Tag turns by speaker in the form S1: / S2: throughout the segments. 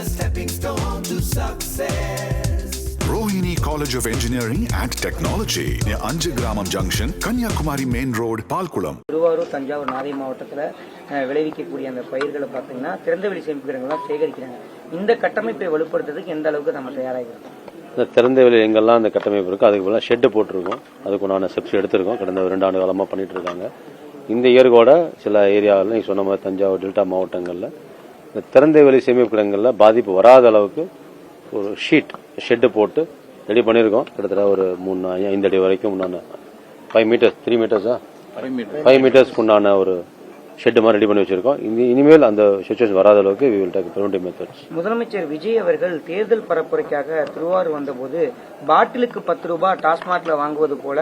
S1: stepping stone to success.
S2: Rohini College of Engineering and Technology near Anjagramam Junction, Kanyakumari Main Road, Palkulam.
S3: Thiruvarur, Thanjavur, Nagai மாவட்டத்தில் விளைவிக்கக்கூடிய அந்த பயிர்களை பார்த்தீங்கன்னா திறந்தவெளி சேமிப்புகிடங்கள்லாம் சேகரிக்கிறாங்க. இந்த கட்டமைப்பை வலுப்படுத்துறதுக்கு எந்த அளவுக்கு நம்ம தயாராகிறோம்?
S4: இந்த திறந்தவெளி எங்கெல்லாம் அந்த கட்டமைப்பு இருக்குது அதுக்கு பதிலாக ஷெட்டு போட்டிருக்கோம். அதுக்குண்டான ஸ்டெப்ஸ் எடுத்திருக்கோம். கடந்த 2 ஆண்டு காலமாக பண்ணிட்டு இருக்காங்க. இந்த இயர் கூட சில ஏரியாவில் நீங்கள் சொன்ன மாதிரி தஞ்சாவூர் டெல்டா மாவட்டங்களில் இந்த திறந்தவெளி சேமிப்பு கிடங்களில் பாதிப்பு வராத அளவுக்கு ஒரு ஷெட்டு போட்டு ரெடி பண்ணியிருக்கோம். கிட்டத்தட்ட ஒரு 3-5 அடி வரைக்கும் உண்டான 5 மீட்டர்ஸ் 3 மீட்டர்ஸா 5 மீட்டர்ஸ்க்கு உண்டான ஒரு ஷெட்டு மாதிரி ரெடி பண்ணி வச்சிருக்கோம். இனிமேல் அந்த சிச்சுவேஷன் வராத அளவுக்கு we will take preventive methods.
S3: முதலமைச்சர் விஜய் அவர்கள் தேர்தல் பரப்புரைக்காக திருவாரூர் வந்தபோது பாட்டிலுக்கு 10 ரூபாய் டாஸ்மாக்ல வாங்குவது போல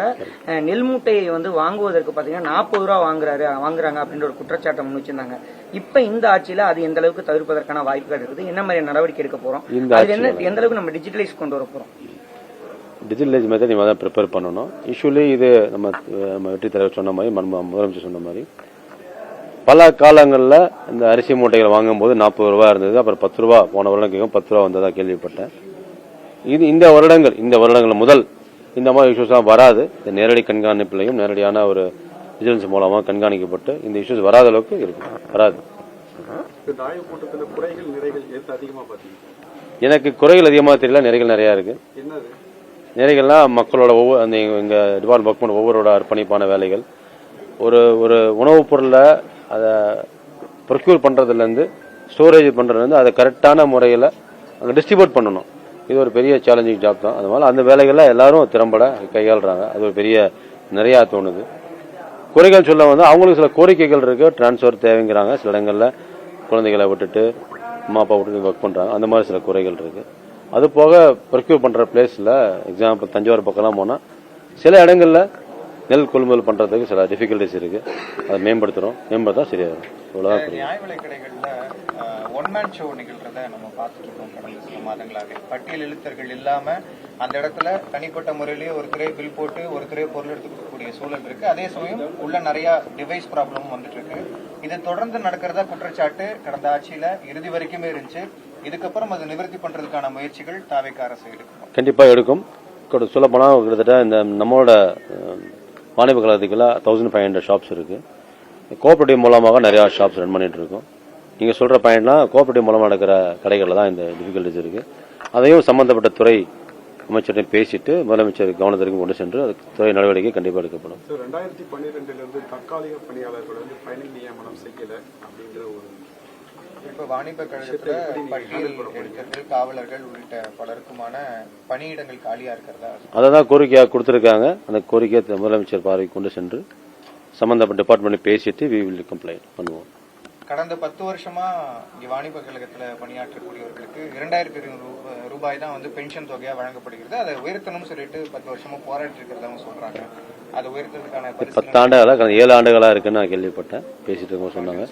S3: நெல் மூட்டையை வாங்குவதற்கு பாத்தீங்கன்னா 40 ரூபாய் வாங்குறாங்க அப்படின்ற ஒரு குற்றச்சாட்டை முன் வச்சிருந்தாங்க. இப்ப இந்த ஆட்சியில அது எந்த அளவுக்கு தவிர்ப்பதற்கான வாய்ப்புகள் இருக்குது? என்ன மாதிரி நடவடிக்கை எடுக்க போறோம்? எந்த அளவுக்கு நம்ம டிஜிட்டலைஸ் கொண்டு வர போறோம்?
S4: டிஜிட்டலைஸ் மெத்தட் நீங்க தான் ப்ரிப்பேர் பண்ணணும். யூஸ்வலி இது நம்ம வெற்றி தலைவர் சொன்ன மாதிரி முதலமைச்சர் சொன்ன மாதிரி பல காலங்களில் இந்த அரிசி மூட்டைகளை வாங்கும்போது 40 ரூபாய் இருந்தது. அப்புறம் 10 ரூபாய் போன வருடம் 10 ரூபா வந்ததா கேள்விப்பட்டேன். இது இந்த வருடங்கள் முதல் இந்த மாதிரி இஷ்யூஸ்லாம் வராது. இந்த நேரடி கண்காணிப்புலையும் நேரடியான ஒரு விஜிலன்ஸ் மூலமாக கண்காணிக்கப்பட்டு இந்த இஷ்யூஸ் வராத அளவுக்கு இருக்கும். வராது. எனக்கு குறைகள் அதிகமாக தெரியல, நிறைகள் நிறையா இருக்கு. நிறைகள்லாம் மக்களோட அந்த எங்க டிபார்ட்மெண்ட் ஒர்க் பண்ண ஒவ்வொருவரோட அர்ப்பணிப்பான வேலைகள். ஒரு உணவுப் பொருளை அதை ப்ரொக்யூர் பண்ணுறதுலேருந்து ஸ்டோரேஜ் பண்ணுறதுலேருந்து அதை கரெக்டான முறையில் அங்கே டிஸ்ட்ரிபியூட் பண்ணணும். இது ஒரு பெரிய சேலஞ்சிங் ஜாப் தான். அதனால அந்த வேலைகளில் எல்லாரும் திறம்பட கையாளுறாங்க. அது ஒரு பெரிய நிறையா தோணுது. குறைகள் சொல்ல அவங்களுக்கு சில கோரிக்கைகள் இருக்குது. டிரான்ஸ்ஃபர் தேவைங்கிறாங்க. சில இடங்களில் குழந்தைகளை விட்டுட்டு அம்மா அப்பா விட்டுட்டு ஒர்க் பண்ணுறாங்க. அந்த மாதிரி சில குறைகள் இருக்குது. அது போக ப்ரொக்யூர் பண்ணுற பிளேஸில் எக்ஸாம்பிள் தஞ்சாவூர் பக்கம்லாம் போனால் சில இடங்களில் நெல் கொள்முதல் பண்றதுக்கு சில டிஃபிகல்டிஸ் இருக்கு. அதை மேம்படுத்தா சரியாகும்.
S5: நியாய விலை கடைகள்ல ஒன் மேன் ஷோ நிகழ்றத நம்ம பார்த்துட்டு இருக்கோம் கடந்த சில மாதங்களாக. பட்டியல் எழுத்தர்கள் இல்லாம அந்த இடத்துல தனிப்பட்ட முறையிலேயே ஒரு துறை பில் போட்டு ஒரு துறை பொருள் எடுத்துக்கூடிய சூழல் இருக்கு. அதே சமயம் உள்ள நிறைய டிவைஸ் ப்ராப்ளமும் வந்துட்டு இருக்கு. இது தொடர்ந்து நடக்கிறதா குற்றச்சாட்டு கடந்த ஆட்சியில இறுதி வரைக்குமே இருந்துச்சு. இதுக்கப்புறம் அதை நிவர்த்தி பண்றதுக்கான முயற்சிகள் தாவேக்கா அரசு எடுக்கும்.
S4: கண்டிப்பா எடுக்கும். சொல்ல போனா கிட்டத்தட்ட இந்த நம்மளோட வாணிப கழகத்துக்குள்ள 1500 ஷாப்ஸ் இருக்கு. கோஆபரேட்டிவ் மூலமாக நிறைய ஷாப்ஸ் ரன் பண்ணிட்டு இருக்கோம். நீங்க சொல்ற பாயிண்ட்லாம் கோஆபரேட்டிவ் மூலமாக நடக்கிற கடைகள்ல தான் இந்த டிஃபிகல்டிஸ் இருக்கு. அதையும் சம்பந்தப்பட்ட துறை அமைச்சரிடம் பேசிட்டு முதலமைச்சர் கவனத்திற்கு கொண்டு சென்று துறை நடவடிக்கை கண்டிப்பாக எடுக்கப்படும்.
S6: 2012 தற்காலிக பணியாளர்கள் பணி நியமனம் செய்யல அப்படிங்கிற ஒரு
S5: இப்ப வாணிப கழகத்துல பட்டியல் எழுத்தர்கள், காவலர்கள் உள்ளிட்ட பலருக்குமான பணியிடங்கள் காலியா இருக்கிறதா
S4: அதான் கோரிக்கையாக கொடுத்திருக்காங்க. அந்த கோரிக்கையை முதலமைச்சர் பார்வைக்கு கொண்டு சென்று சம்பந்தப்பட்ட டிபார்ட்மெண்ட் பேசிட்டு we will comply பண்ணுவோம்.
S5: கடந்த 10 வருஷமா வாணிப கழகத்துல பணியாற்றக்கூடியவர்களுக்கு 2200 ரூபாய் தான் பென்ஷன் தொகையா வழங்கப்படுகிறது. அதை உயர்த்தணும்னு சொல்லிட்டு 10 வருஷமா போராட்டி இருக்கிறதா சொல்றாங்க. அதை உயர்த்ததுக்கான
S4: 10 ஆண்டுகளா 7 ஆண்டுகளா இருக்குன்னு நான் கேள்விப்பட்டேன். பேசிட்டு இருக்கோம் சொன்னாங்க.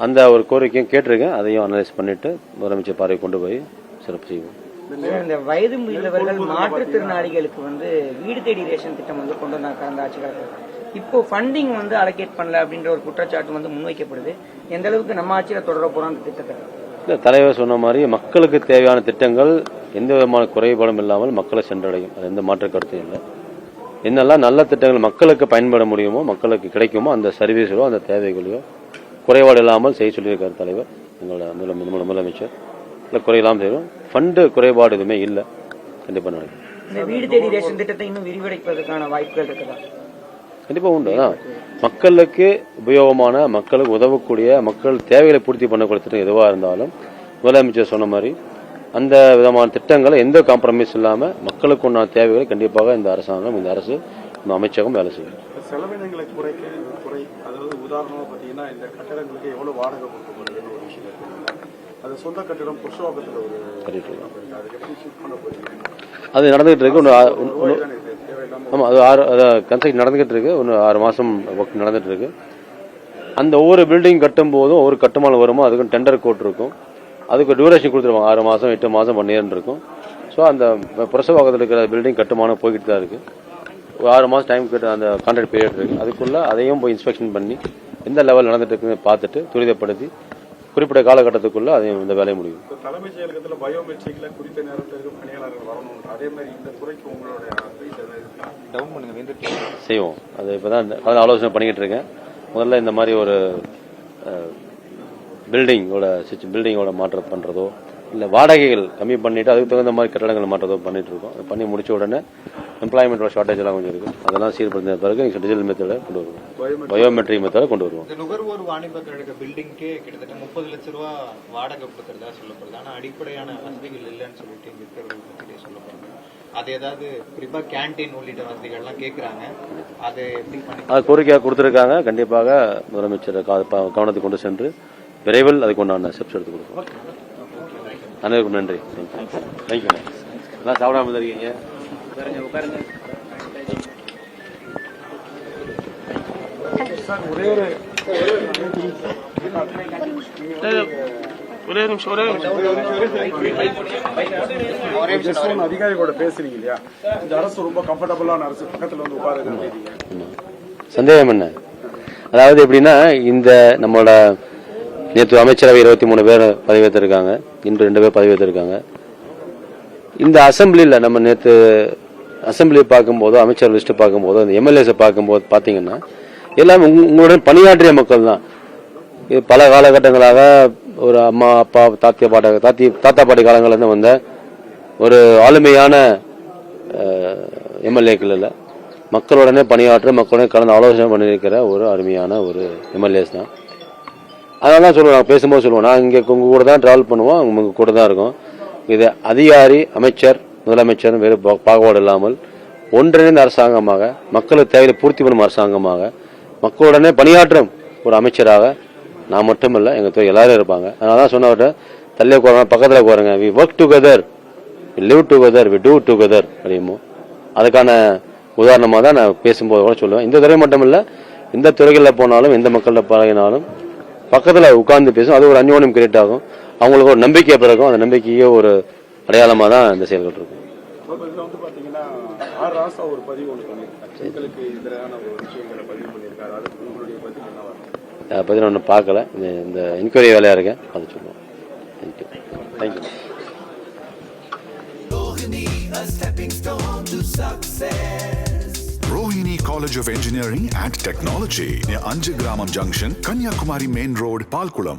S4: அந்த ஒரு கோரிக்கையும் கேட்டிருக்கேன். அதையும் அனலைஸ் பண்ணிட்டு முதலமைச்சர் பார்வை கொண்டு போய் சிறப்பு செய்வோம்.
S3: இந்த வயது முதிர்ந்தவர்கள் மாற்றுத்திறனாளிகளுக்கு வீடு தேடி ரேஷன் திட்டம் கொண்டு வந்தாங்க கடந்த ஆட்சி காலத்தில். இப்போ ஃபண்டிங் அலோகேட் பண்ணல அப்படின்ற ஒரு குற்றச்சாட்டு முன்வைக்கப்படுது. எந்த அளவுக்கு நம்ம ஆட்சியில தொடர போறோம் அந்த திட்டத்தை?
S4: தலைவர் சொன்ன மாதிரி மக்களுக்கு தேவையான திட்டங்கள் எந்த விதமான குறைபாடும் இல்லாமல் மக்களை சென்றடையும். அது எந்த மாற்று கருத்தும் இல்லை. என்னெல்லாம் நல்ல திட்டங்கள் மக்களுக்கு பயன்பட முடியுமோ, மக்களுக்கு கிடைக்குமோ அந்த சர்வீஸோ அந்த தேவைகளையோ குறைபாடு இல்லாமல் செய்ய சொல்லியிருக்காரு தலைவர். எங்களோட முதலமைச்சர் இல்லை குறையெல்லாம் செய்யும். ஃபண்டு குறைபாடு எதுவுமே இல்லை. கண்டிப்பா நடக்கும்.
S3: இந்த வீடு தேடி ரேஷன் திட்டத்தை இன்னும் விரிவடைப்பதற்கான வாய்ப்புகள் இருக்குதா?
S4: கண்டிப்பா உண்டு. மக்களுக்கு உபயோகமான, மக்களுக்கு உதவக்கூடிய, மக்கள் தேவைகளை பூர்த்தி பண்ணக்கூடிய திட்டம் எதுவாக இருந்தாலும் முதலமைச்சர் சொன்ன மாதிரி அந்த விதமான திட்டங்களை எந்த காம்ப்ரமைஸ் இல்லாம மக்களுக்கு உண்டான தேவைகளை கண்டிப்பாக இந்த அரசாங்கம், இந்த அரசு, இந்த அமைச்சகம் வேலை செய்யும்.
S6: செலவினங்களை குறைக்க துறை, அதாவது உதாரணமா பாத்தீங்கன்னா இந்த கட்டடங்களுக்கு எவ்வளவு வாடகை கொடுக்கப்படுதுன்னு ஒரு விஷயம் இருக்கு. அது சொந்த கட்டிடம் புஷ்வாக்கத்தில் ஒரு
S4: அது நடந்துகிட்டு இருக்கு. ஆமா, அது கன்ஸ்ட்ரக்ஷன் நடந்துகிட்டு இருக்கு. 6 மாசம் ஒர்க் நடந்துட்டு இருக்கு. அந்த ஒவ்வொரு பில்டிங் கட்டும் போதும் ஒவ்வொரு கட்டுமானம் வருமோ அதுக்கு டெண்டர் கோட் இருக்கும். அதுக்கு டியூரேஷன் கொடுத்துருவாங்க. 6 மாசம் 8 மாசம் 1 year இருக்கும். ஸோ அந்த புரசவாக்கத்தில் இருக்கிற பில்டிங் கட்டுமானம் போய்கிட்டு தான் இருக்கு. 6 மாசம் டைம் கேட்டு அந்த கான்ட்ராக்ட் பீரியட் இருக்கு. அதுக்குள்ள அதையும் போய் இன்ஸ்பெக்ஷன் பண்ணி எந்த லெவல் நடந்துட்டு இருக்குன்னு பார்த்துட்டு துரிதப்படுத்தி குறிப்பிட்ட காலகட்டத்துக்குள்ள அதையும் இந்த வேலையை முடியும்.
S6: இப்போ தலைமைச் செயலகத்தில் பயோமெட்ரிக்ல குறித்த நேரத்திற்கு பணியாளர்கள் வரணும். அதே மாதிரி இந்த துறைக்கு உங்களுடைய
S5: டவுன் பண்ணுங்க
S4: செய்வோம். அது இப்பதான் ஆலோசனை பண்ணிக்கிட்டு இருக்கேன். முதல்ல இந்த மாதிரி ஒரு பில்டிங்கோட மாற்றம் பண்றதோ இல்ல வாடகைகள் கம்மி பண்ணிட்டு அதுக்கு தகுந்த மாதிரி கட்டடங்கள் மாற்றதோ பண்ணிட்டு இருக்கோம். பண்ணி முடிச்ச உடனே எம்ப்ளாய்மெண்ட் ஷார்டேஜ் எல்லாம் கொஞ்சம் இருக்கு. அதெல்லாம் சீர்படுத்தின பிறகு டிஜிட்டல் மெத்தட கொண்டு வருவோம், பயோமெட்ரிக் மெத்தட கொண்டு வருவோம்.
S5: நுகர்வோர் வாணிப கழக பில்டிங்கே கிட்டத்தட்ட 30 லட்சம் ரூபாய் வாடகை கொடுக்கறதா சொல்லப்படுது. ஆனா அடிப்படையான வசதிகள் இல்லைன்னு சொல்லிட்டு இங்க இருக்கிறவர்கள் பற்றி சொல்லப்படுது. அது ஏதாவது குறிப்பா கேண்டீன் உள்ளிட்ட வசதிகள்லாம் கேட்கறாங்க. அது எப்படி பண்ணி
S4: அது கோரிக்கையாக கொடுத்திருக்காங்க. கண்டிப்பாக முதலமைச்சர் கவனத்தை கொண்டு சென்று விரைவில் அதுக்கு உண்டான ஸ்டெப்ஸ் எடுத்து கொடுப்போம். அனைவருக்கும் நன்றி. தேங்க்யூ. எல்லாம் சாப்பிடாம இருக்கீங்க.
S6: அதிகாரிகளோட பேசுறீங்க இல்லையா, இந்த அரசு ரொம்ப கம்ஃபர்டபுளான அரசு, பக்கத்துல வந்து உட்காருங்க.
S4: சந்தேகம் என்ன? அதாவது எப்படின்னா, இந்த நம்மளோட நேற்று அமைச்சரவை 23 பேர் பதவியேற்றிருக்காங்க, இன்று 2 பேர் பதவியேற்றிருக்காங்க. இந்த அசம்பிளியில் நம்ம நேற்று அசம்பிளியை பார்க்கும்போதோ அமைச்சர் லிஸ்ட் பார்க்கும்போதோ அந்த எம்எல்ஏஸை பார்க்கும்போது பார்த்தீங்கன்னா எல்லாம் உங்களுடன் பணியாற்றிய மக்கள் தான். இது பல காலகட்டங்களாக ஒரு அம்மா அப்பா தாத்தா பாட்டி காலங்களிலிருந்து வந்த ஒரு ஆளுமையான எம்எல்ஏக்கள் இல்லை, மக்களுடனே பணியாற்ற மக்களுடன் கலந்து ஆலோசனை பண்ணியிருக்கிற ஒரு அருமையான ஒரு எம்எல்ஏஸ் தான். அதனால தான் சொல்லுவோம், நாங்கள் பேசும்போது சொல்லுவோம், நான் இங்கே உங்கள் கூட தான் ட்ராவல் பண்ணுவோம், உங்க கூட தான் இருக்கும். இது அதிகாரி அமைச்சர் முதலமைச்சர் வேறு பாகுபாடு இல்லாமல் ஒன்றிணைந்த அரசாங்கமாக மக்களுக்கு தேவையை பூர்த்தி பண்ணும் அரசாங்கமாக மக்களுடனே பணியாற்றும் ஒரு அமைச்சராக நான் மட்டுமல்ல எங்கள் துறை எல்லாரும் இருப்பாங்க. அதனால தான் சொன்னவர்கிட்ட தள்ளியே போறாங்க, பக்கத்தில் போறாங்க. We work together, we live together, we do together அப்படிமோ. அதுக்கான உதாரணமாக தான் நான் பேசும்போது கூட சொல்லுவேன். இந்த துறை மட்டும் இல்லை, எந்த துறைகளில் போனாலும் எந்த மக்களில் பழகினாலும் பக்கத்தில் உட்கார்ந்து பேசும். அது ஒரு அந்யோன்யம் கிரியேட் ஆகும், அவங்களுக்கு ஒரு நம்பிக்கை பிறக்கும். அந்த நம்பிக்கையே ஒரு அடையாளமாக தான் இந்த செயல்கள் இருக்கும்.
S6: இதுல வந்து பாத்தீங்கன்னா ஆர் ராசா ஒரு பதிவு ஒன்று பண்ணியிருக்காரு, எங்களுக்கு எதிரான ஒரு விஷயங்களை பதிவு பண்ணியிருக்காரு. அது உங்களுடைய பதிவு என்னவா?
S4: அதை பற்றி நான் ஒன்றும் பார்க்கல, இந்த என்கொயரி வேலையாக இருக்கேன், அதை சொல்லுவோம். Thank you. Thank you.
S2: Rohini College of Engineering and Technology near Anjagramam Junction, Kanyakumari Main Road, Palkulam.